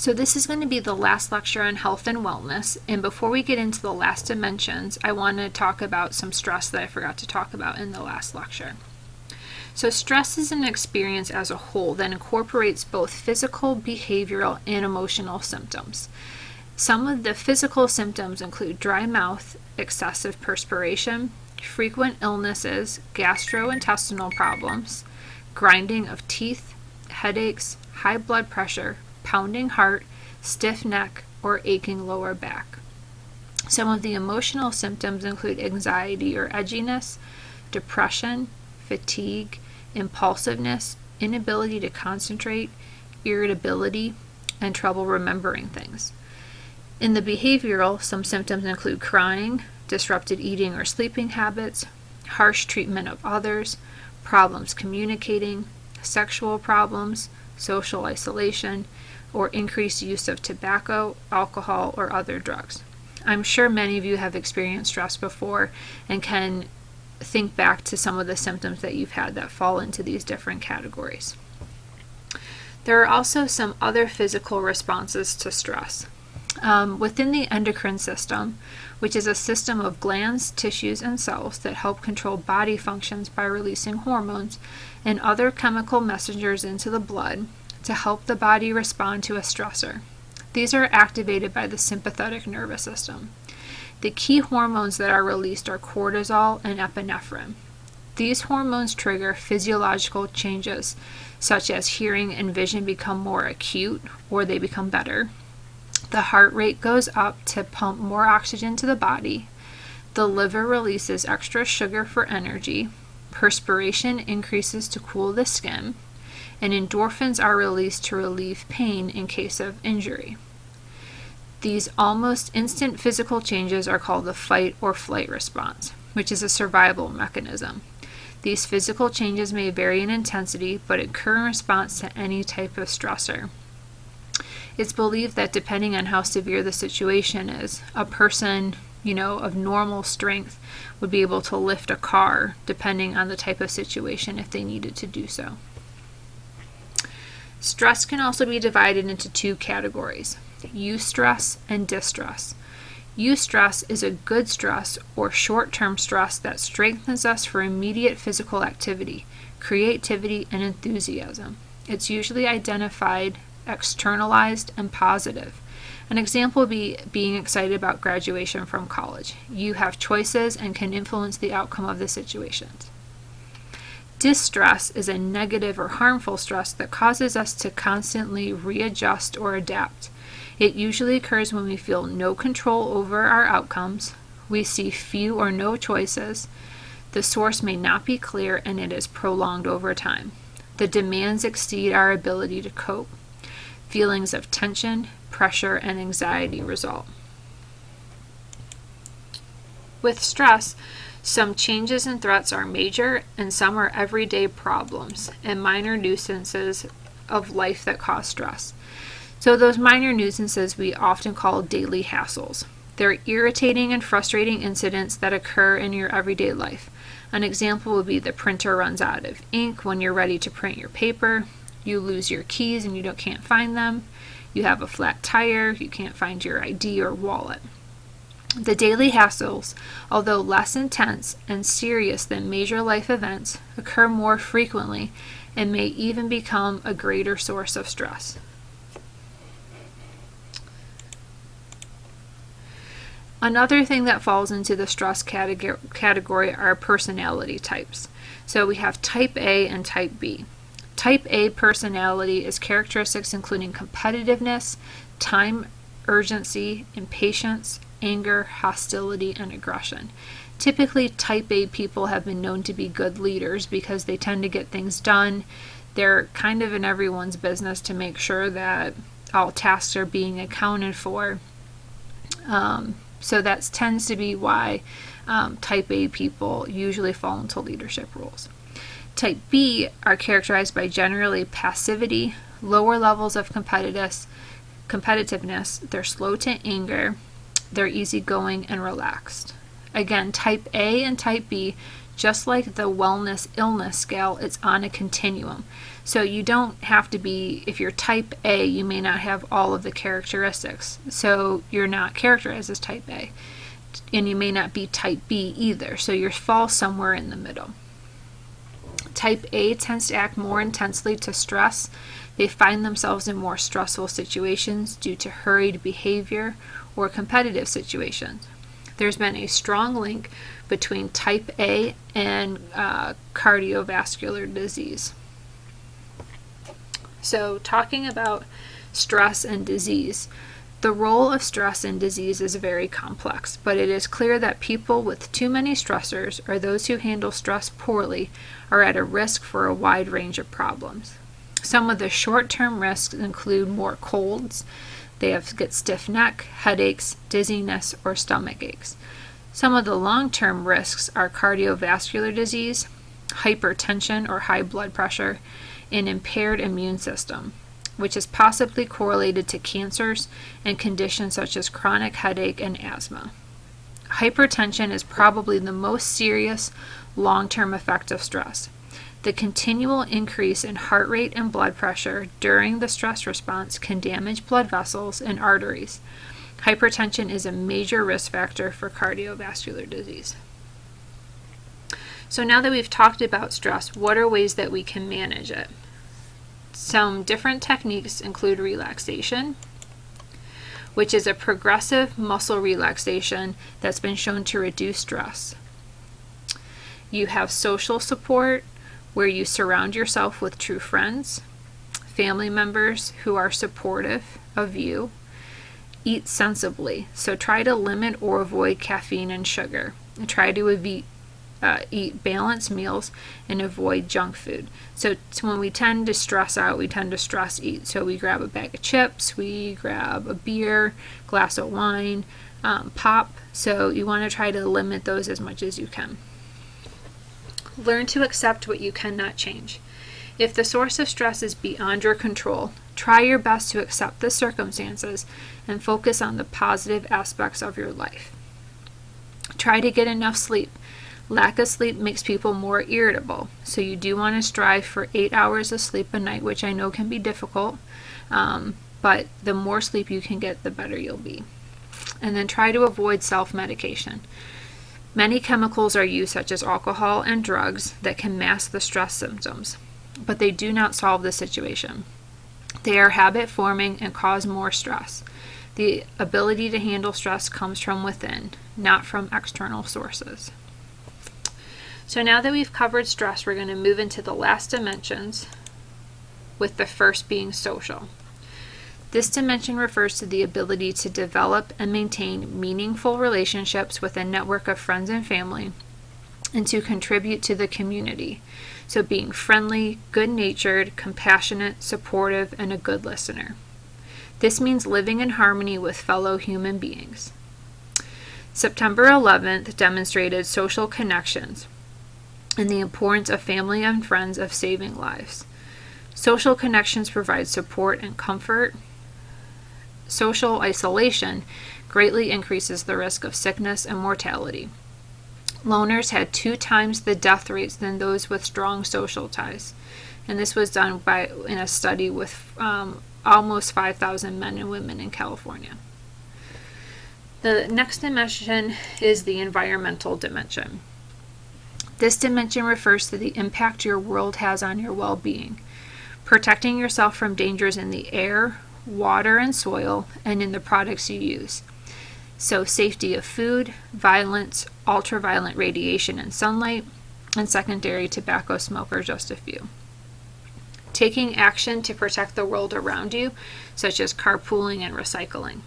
So this is going to be the last lecture on health and wellness, and before we get into the last dimensions, I want to talk about some stress that I forgot to talk about in the last lecture. So stress is an experience as a whole that incorporates both physical, behavioral, and emotional symptoms. Some of the physical symptoms include dry mouth, excessive perspiration, frequent illnesses, gastrointestinal problems, grinding of teeth, headaches, high blood pressure, pounding heart, stiff neck, or aching lower back. Some of the emotional symptoms include anxiety or edginess, depression, fatigue, impulsiveness, inability to concentrate, irritability, and trouble remembering things. In the behavioral, some symptoms include crying, disrupted eating or sleeping habits, harsh treatment of others, problems communicating, sexual problems, social isolation, or increased use of tobacco, alcohol, or other drugs. I'm sure many of you have experienced stress before and can think back to some of the symptoms that you've had that fall into these different categories. There are also some other physical responses to stress. Within the endocrine system, which is a system of glands, tissues, and cells that help control body functions by releasing hormones and other chemical messengers into the blood to help the body respond to a stressor. These are activated by the sympathetic nervous system. The key hormones that are released are cortisol and epinephrine. These hormones trigger physiological changes, such as hearing and vision become more acute or they become better. The heart rate goes up to pump more oxygen to the body. The liver releases extra sugar for energy. Perspiration increases to cool the skin. And endorphins are released to relieve pain in case of injury. These almost instant physical changes are called the fight or flight response, which is a survival mechanism. These physical changes may vary in intensity, but occur in response to any type of stressor. It's believed that depending on how severe the situation is, a person, of normal strength would be able to lift a car, depending on the type of situation if they needed to do so. Stress can also be divided into two categories, eustress and distress. Eustress is a good stress or short-term stress that strengthens us for immediate physical activity, creativity, and enthusiasm. It's usually identified, externalized, and positive. An example would be being excited about graduation from college. You have choices and can influence the outcome of the situations. Distress is a negative or harmful stress that causes us to constantly readjust or adapt. It usually occurs when we feel no control over our outcomes, we see few or no choices, the source may not be clear, and it is prolonged over time. The demands exceed our ability to cope. Feelings of tension, pressure, and anxiety result. With stress, some changes and threats are major, and some are everyday problems and minor nuisances of life that cause stress. So those minor nuisances we often call daily hassles. They're irritating and frustrating incidents that occur in your everyday life. An example would be the printer runs out of ink when you're ready to print your paper. You lose your keys and you can't find them. You have a flat tire. You can't find your ID or wallet. The daily hassles, although less intense and serious than major life events, occur more frequently and may even become a greater source of stress. Another thing that falls into the stress category are personality types. So we have type A and type B. Type A personality is characteristics including competitiveness, time urgency, impatience, anger, hostility, and aggression. Typically, type A people have been known to be good leaders because they tend to get things done. They're kind of in everyone's business to make sure that all tasks are being accounted for. So that tends to be why type A people usually fall into leadership roles. Type B are characterized by generally passivity, lower levels of competitiveness, they're slow to anger, they're easygoing and relaxed. Again, type A and type B, just like the wellness-illness scale, it's on a continuum. So you don't have to be, if you're type A, you may not have all of the characteristics. So you're not characterized as type A. And you may not be type B either. So you fall somewhere in the middle. Type A tends to act more intensely to stress. They find themselves in more stressful situations due to hurried behavior or competitive situations. There's been a strong link between type A and cardiovascular disease. So, talking about stress and disease, the role of stress in disease is very complex, but it is clear that people with too many stressors or those who handle stress poorly are at a risk for a wide range of problems. Some of the short-term risks include more colds. They get stiff neck, headaches, dizziness, or stomach aches. Some of the long-term risks are cardiovascular disease, hypertension or high blood pressure, and impaired immune system, which is possibly correlated to cancers and conditions such as chronic headache and asthma. Hypertension is probably the most serious long-term effect of stress. The continual increase in heart rate and blood pressure during the stress response can damage blood vessels and arteries. Hypertension is a major risk factor for cardiovascular disease. So now that we've talked about stress, what are ways that we can manage it? Some different techniques include relaxation, which is a progressive muscle relaxation that's been shown to reduce stress. You have social support, where you surround yourself with true friends, family members who are supportive of you. Eat sensibly, so try to limit or avoid caffeine and sugar. And try to eat balanced meals and avoid junk food. So when we tend to stress out, we tend to stress eat. So we grab a bag of chips, we grab a beer, glass of wine, pop. So you want to try to limit those as much as you can. Learn to accept what you cannot change. If the source of stress is beyond your control, try your best to accept the circumstances and focus on the positive aspects of your life. Try to get enough sleep. Lack of sleep makes people more irritable, so you do want to strive for 8 hours of sleep a night, which I know can be difficult, but the more sleep you can get, the better you'll be. And then try to avoid self-medication. Many chemicals are used, such as alcohol and drugs, that can mask the stress symptoms, but they do not solve the situation. They are habit-forming and cause more stress. The ability to handle stress comes from within, not from external sources. So now that we've covered stress, we're going to move into the last dimensions, with the first being social. This dimension refers to the ability to develop and maintain meaningful relationships with a network of friends and family, and to contribute to the community. So being friendly, good-natured, compassionate, supportive, and a good listener. This means living in harmony with fellow human beings. September 11th demonstrated social connections and the importance of family and friends of saving lives. Social connections provide support and comfort. Social isolation greatly increases the risk of sickness and mortality. Loners had 2 times the death rates than those with strong social ties. And this was done in a study with almost 5,000 men and women in California. The next dimension is the environmental dimension. This dimension refers to the impact your world has on your well-being, protecting yourself from dangers in the air, water, and soil, and in the products you use. So safety of food, violence, ultraviolet radiation and sunlight, and secondary tobacco smoke are just a few. Taking action to protect the world around you, such as carpooling and recycling.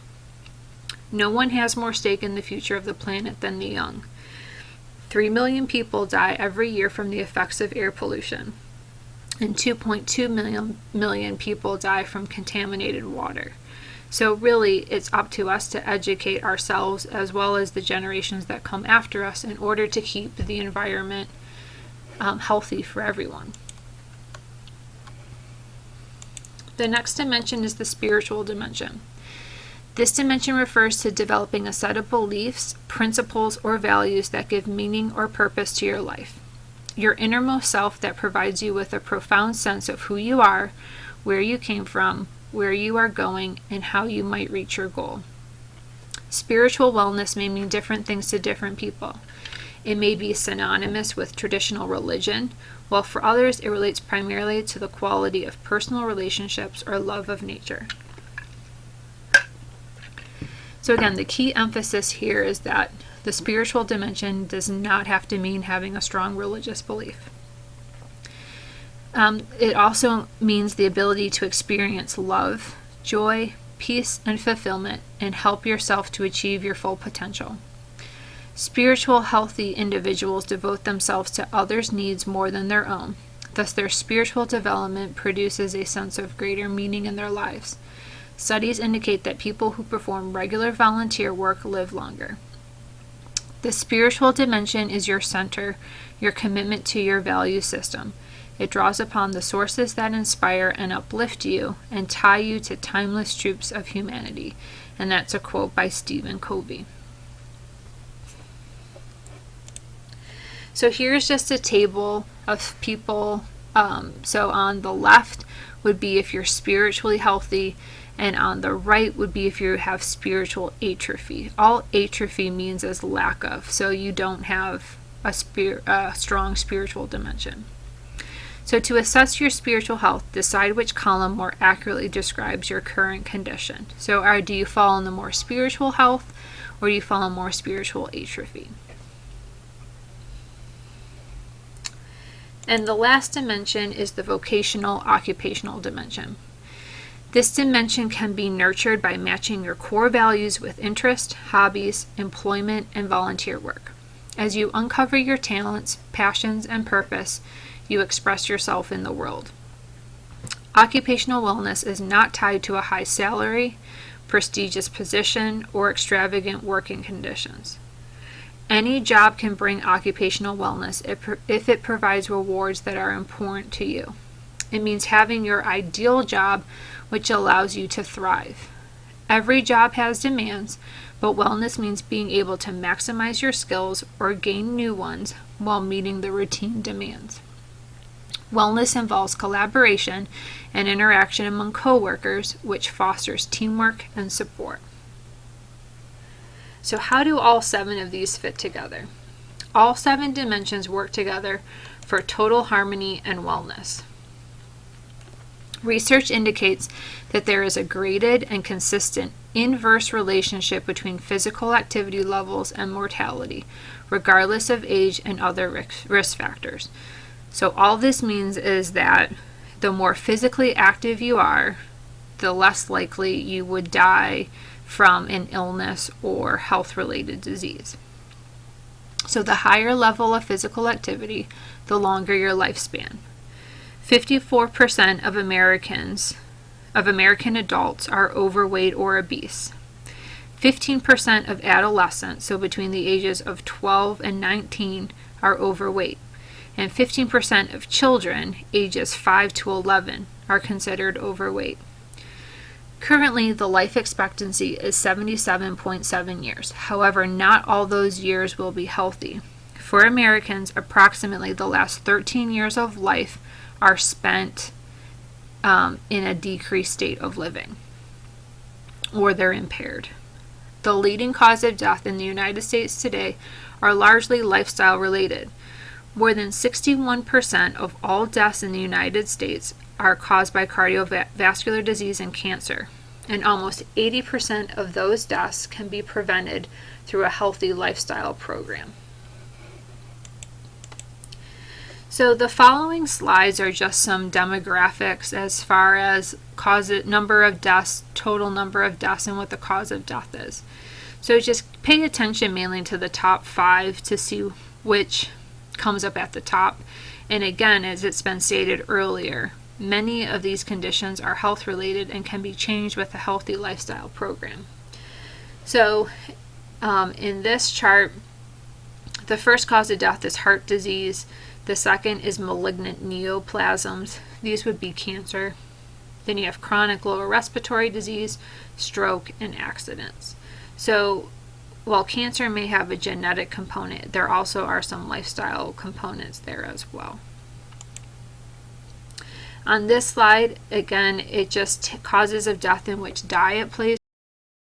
No one has more stake in the future of the planet than the young. 3 million people die every year from the effects of air pollution, and 2.2 million people die from contaminated water. So really, it's up to us to educate ourselves as well as the generations that come after us in order to keep the environment healthy for everyone. The next dimension is the spiritual dimension. This dimension refers to developing a set of beliefs, principles, or values that give meaning or purpose to your life. your innermost self that provides you with a profound sense of who you are, where you came from, where you are going, and how you might reach your goal. Spiritual wellness may mean different things to different people. It may be synonymous with traditional religion, while for others it relates primarily to the quality of personal relationships or love of nature. So again, the key emphasis here is that the spiritual dimension does not have to mean having a strong religious belief. It also means the ability to experience love, joy, peace, and fulfillment, and help yourself to achieve your full potential. Spiritual, healthy individuals devote themselves to others' needs more than their own. Thus, their spiritual development produces a sense of greater meaning in their lives. Studies indicate that people who perform regular volunteer work live longer. The spiritual dimension is your center, your commitment to your value system. It draws upon the sources that inspire and uplift you and tie you to timeless truths of humanity. And that's a quote by Stephen Covey. So here's just a table of people. So on the left would be if you're spiritually healthy, and on the right would be if you have spiritual atrophy. All atrophy means is lack of, so you don't have a strong spiritual dimension. So to assess your spiritual health, decide which column more accurately describes your current condition. So do you fall in the more spiritual health, or do you fall in more spiritual atrophy? And the last dimension is the vocational occupational dimension. This dimension can be nurtured by matching your core values with interest, hobbies, employment, and volunteer work. As you uncover your talents, passions, and purpose, you express yourself in the world. Occupational wellness is not tied to a high salary, prestigious position, or extravagant working conditions. Any job can bring occupational wellness if it provides rewards that are important to you. It means having your ideal job, which allows you to thrive. Every job has demands, but wellness means being able to maximize your skills or gain new ones while meeting the routine demands. Wellness involves collaboration and interaction among coworkers, which fosters teamwork and support. So how do all 7 of these fit together? All 7 dimensions work together for total harmony and wellness. Research indicates that there is a graded and consistent inverse relationship between physical activity levels and mortality, regardless of age and other risk factors. So all this means is that the more physically active you are, the less likely you would die from an illness or health-related disease. So the higher level of physical activity, the longer your lifespan. 54% of American adults are overweight or obese. 15% of adolescents, so between the ages of 12 and 19, are overweight. And 15% of children, ages 5 to 11, are considered overweight. Currently, the life expectancy is 77.7 years. However, not all those years will be healthy. For Americans, approximately the last 13 years of life are spent in a decreased state of living, or they're impaired. The leading cause of death in the United States today are largely lifestyle related. More than 61% of all deaths in the United States are caused by cardiovascular disease and cancer, and almost 80% of those deaths can be prevented through a healthy lifestyle program. So the following slides are just some demographics as far as number of deaths, total number of deaths, and what the cause of death is. So just pay attention mainly to the top 5 to see which comes up at the top. And again, as it's been stated earlier, many of these conditions are health related and can be changed with a healthy lifestyle program. So in this chart, the first cause of death is heart disease. The second is malignant neoplasms. These would be cancer. Then you have chronic lower respiratory disease, stroke, and accidents. So while cancer may have a genetic component, there also are some lifestyle components there as well. On this slide, again, it just causes of death in which diet plays